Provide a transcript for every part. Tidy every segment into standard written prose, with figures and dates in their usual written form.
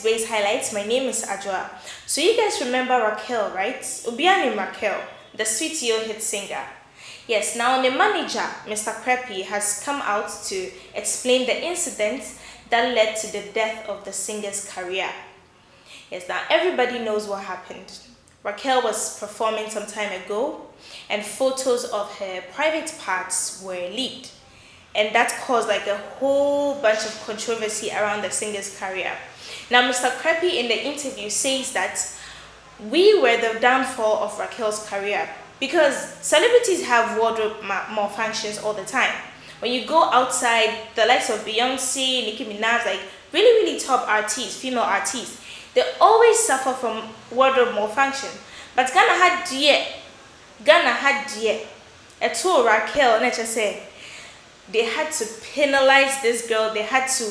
Race Highlights. My name is Ajwa. So you guys remember Raquel, right? Ubiani Raquel, the Sweet Yo hit singer. Yes, now the manager, Mr. Creppy, has come out to explain the incident that led to the death of the singer's career. Yes, now everybody knows what happened. Raquel was performing some time ago, and photos of her private parts were leaked. And that caused like a whole bunch of controversy around the singer's career. Now, Mr. Creppy in the interview says that we were the downfall of Raquel's career because celebrities have wardrobe malfunctions all the time. When you go outside, the likes of Beyonce, Nicki Minaj, like really top artists, female artists, they always suffer from wardrobe malfunction. But Ghana had a tool Raquel, and I just say they had to penalize this girl, they had to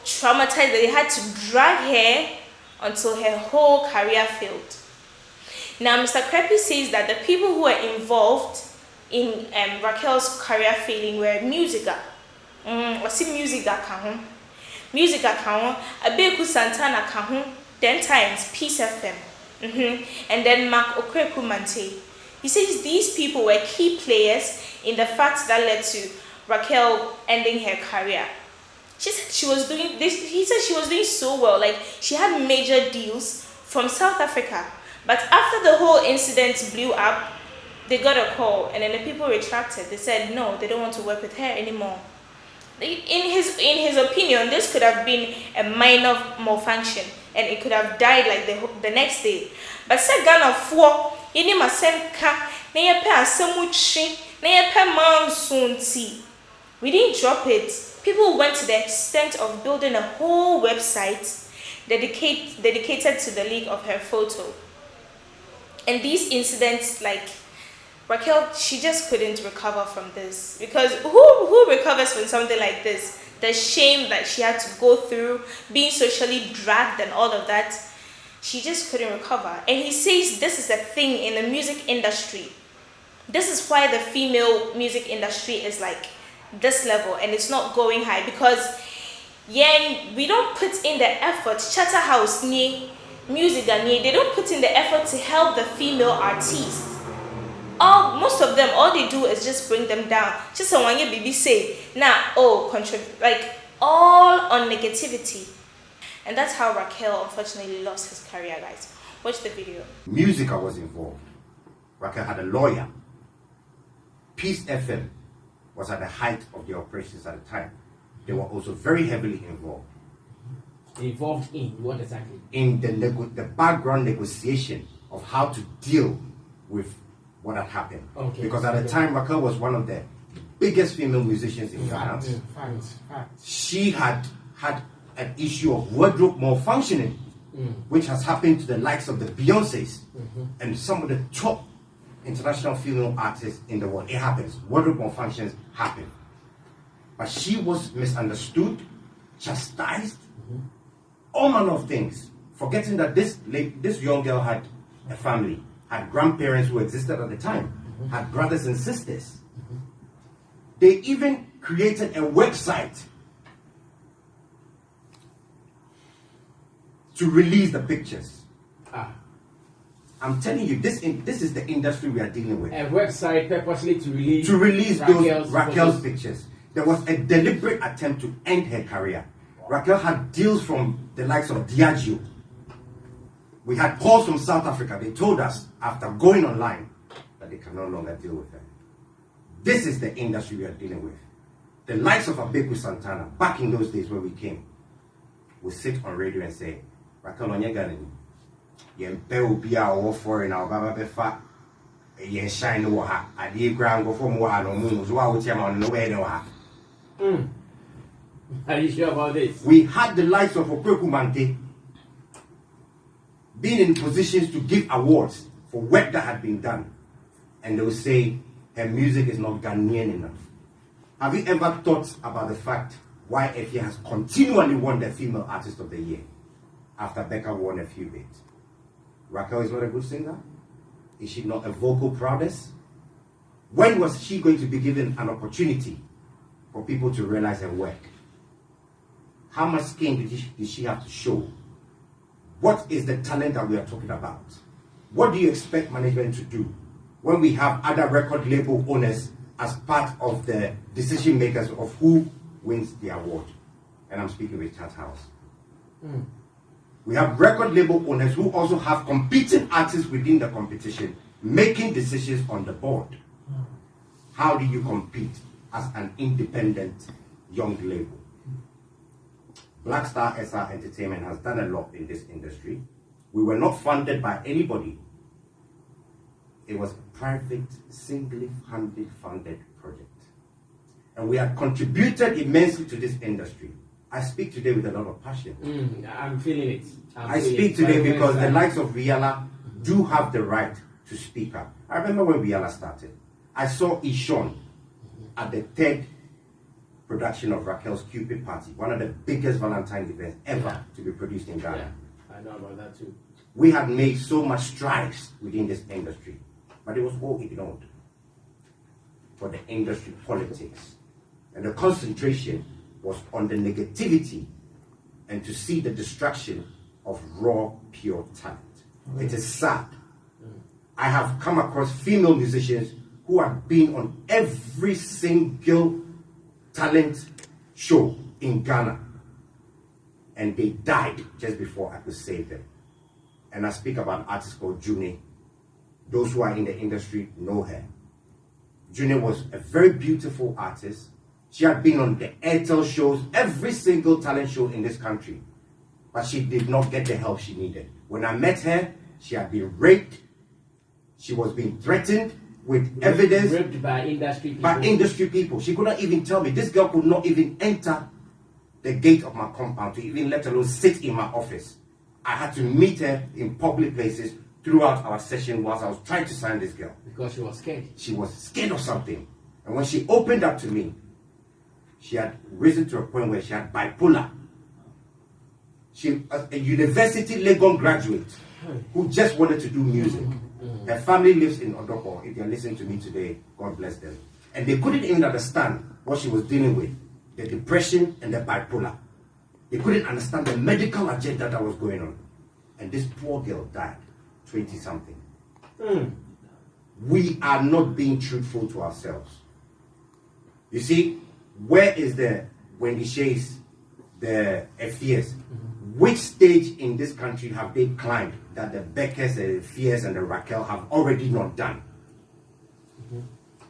traumatize her, they had to drag her until her whole career failed. Now, Mr. Creppy says that the people who were involved in Raquel's career failing were MUSIGA. What's it MUSIGA? MUSIGA, Abeiku Santana, 10 times, Peace FM, and then Okraku Mante. He says these people were key players in the fact that led to Raquel ending her career. She said she was doing this. He said she was doing so well, like she had major deals from South Africa. But after the whole incident blew up, they got a call, and then the people retracted. They said no, they don't want to work with her anymore. In his opinion, this could have been a minor malfunction, and it could have died like the next day. But said Ghana for ini masenka na yepe asemuchi na yepe mansunti. We didn't drop it. People went to the extent of building a whole website dedicated to the leak of her photo. And these incidents, like Raquel, she just couldn't recover from this, because who recovers from something like this? The shame that she had to go through, being socially dragged and all of that, she just couldn't recover. And he says this is a thing in the music industry. This is why the female music industry is like this level and it's not going high, because we don't put in the effort. Chatterhouse ni MUSIGA ni, they don't put in the effort to help the female artists. Most of them, all they do is just bring them down. Just so when you baby say now, like all on negativity. And that's how Raquel unfortunately lost his career, guys. Watch the video. MUSIGA was involved. Raquel had a lawyer. Peace FM was at the height of the operations at the time. They were also very heavily involved. Involved in what exactly? In the background negotiation of how to deal with what had happened. Okay. Because at the time, Raquel was one of the biggest female musicians in Ghana. She had an issue of wardrobe malfunctioning, which has happened to the likes of the Beyoncés and some of the top international female artists in the world. It happens. Wardrobe malfunctions happen. But she was misunderstood, chastised, all manner of things, forgetting that this young girl had a family, had grandparents who existed at the time, had brothers and sisters. They even created a website to release the pictures. I'm telling you, this is the industry we are dealing with. A website purposely to release Raquel's pictures. There was a deliberate attempt to end her career. Raquel had deals from the likes of Diageo. We had calls from South Africa. They told us after going online that they can no longer deal with her. This is the industry we are dealing with. The likes of Abeiku Santana, back in those days when we came, would sit on radio and say, Raquel on your Ghanaian. Yempe ubi a war foreign our baba befa yen shine waha. Adi ground go from waha no moon. Zwa uti on no way no waha. Are you sure about this? We had the likes of Okraku Mante being in positions to give awards for work that had been done. And they will say, her music is not Ghanaian enough. Have you ever thought about the fact why Effie has continually won the Female Artist of the Year after Becca won a few bits? Raquel is not a good singer? Is she not a vocal prowess? When was she going to be given an opportunity for people to realize her work? How much skin did she have to show what is the talent that we are talking about? What do you expect management to do when we have other record label owners as part of the decision makers of who wins the award? And I'm speaking with Chat House. We have record label owners who also have competing artists within the competition making decisions on the board. How do you compete as an independent young label? Black Star SR Entertainment has done a lot in this industry. We were not funded by anybody. It was a private, single-handed funded project. And we have contributed immensely to this industry. I speak today with a lot of passion. I'm feeling it. I speak today because the likes of Riala do have the right to speak up. I remember when Riala started. I saw Ishon at the third production of Raquel's Cupid Party, one of the biggest Valentine events ever to be produced in Ghana. Yeah, I know about that too. We had made so much strides within this industry, but it was all ignored for the industry politics. And the concentration was on the negativity and to see the destruction of raw, pure talent. It is sad. I have come across female musicians who have been on every single talent show in Ghana, and they died just before I could save them. And I speak about an artist called June. Those who are in the industry know her. June was a very beautiful artist. She had been on the Airtel shows, every single talent show in this country, but she did not get the help she needed. When I met her, she had been raped. She was being threatened with evidence. Raped by industry people. By industry people. She could not even tell me. This girl could not even enter the gate of my compound to even let alone sit in my office. I had to meet her in public places throughout our session whilst I was trying to sign this girl. Because she was scared. She was scared of something. And when she opened up to me, she had risen to a point where she had bipolar. She, a university Legon graduate who just wanted to do music. Her family lives in Odoko. If they're listening to me today, God bless them. And they couldn't even understand what she was dealing with, the depression and the bipolar. They couldn't understand the medical agenda that was going on. And this poor girl died, 20-something. We are not being truthful to ourselves. You see, where is the Wendy Shays, the FES? Which stage in this country have they climbed that the Beckers, the FES, and the Raquel have already not done?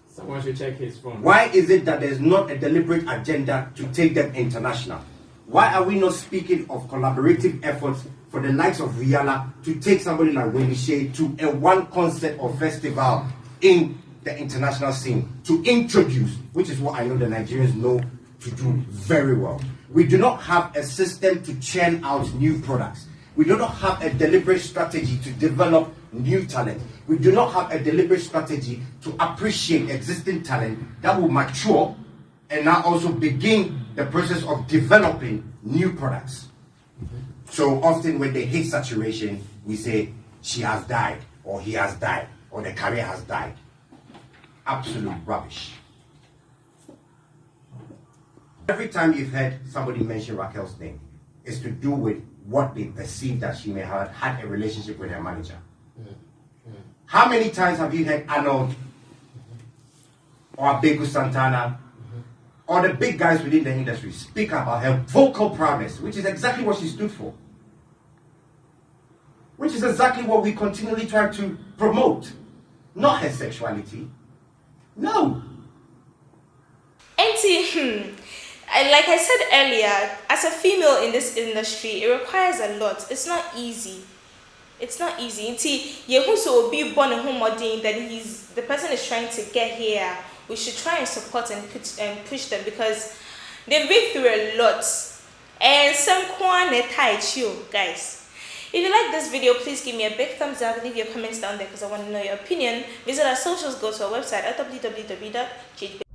Someone should check his phone. Why is it that there's not a deliberate agenda to take them international? Why are we not speaking of collaborative efforts for the likes of Riala to take somebody like Wendy Shay to a one concert or festival in the international scene to introduce, which is what I know the Nigerians know to do very well. We do not have a system to churn out new products. We do not have a deliberate strategy to develop new talent. We do not have a deliberate strategy to appreciate existing talent that will mature and now also begin the process of developing new products. So often when they hit saturation, we say, she has died, or he has died, or the career has died. Absolute rubbish. Every time you've heard somebody mention Raquel's name, it's to do with what they perceive that she may have had a relationship with her manager. How many times have you heard Arnold or Abeiku Santana or the big guys within the industry speak about her vocal prowess, which is exactly what she stood for? Which is exactly what we continually try to promote. Not her sexuality. No. Auntie, like I said earlier, as a female in this industry, it requires a lot. It's not easy. It's not easy. Auntie, Yehuso be born a home modern, then the person is trying to get here. We should try and support and push them because they've been through a lot. And some guys. If you like this video, please give me a big thumbs up and leave your comments down there because I want to know your opinion. Visit our socials, go to our website at www.ll3d.com.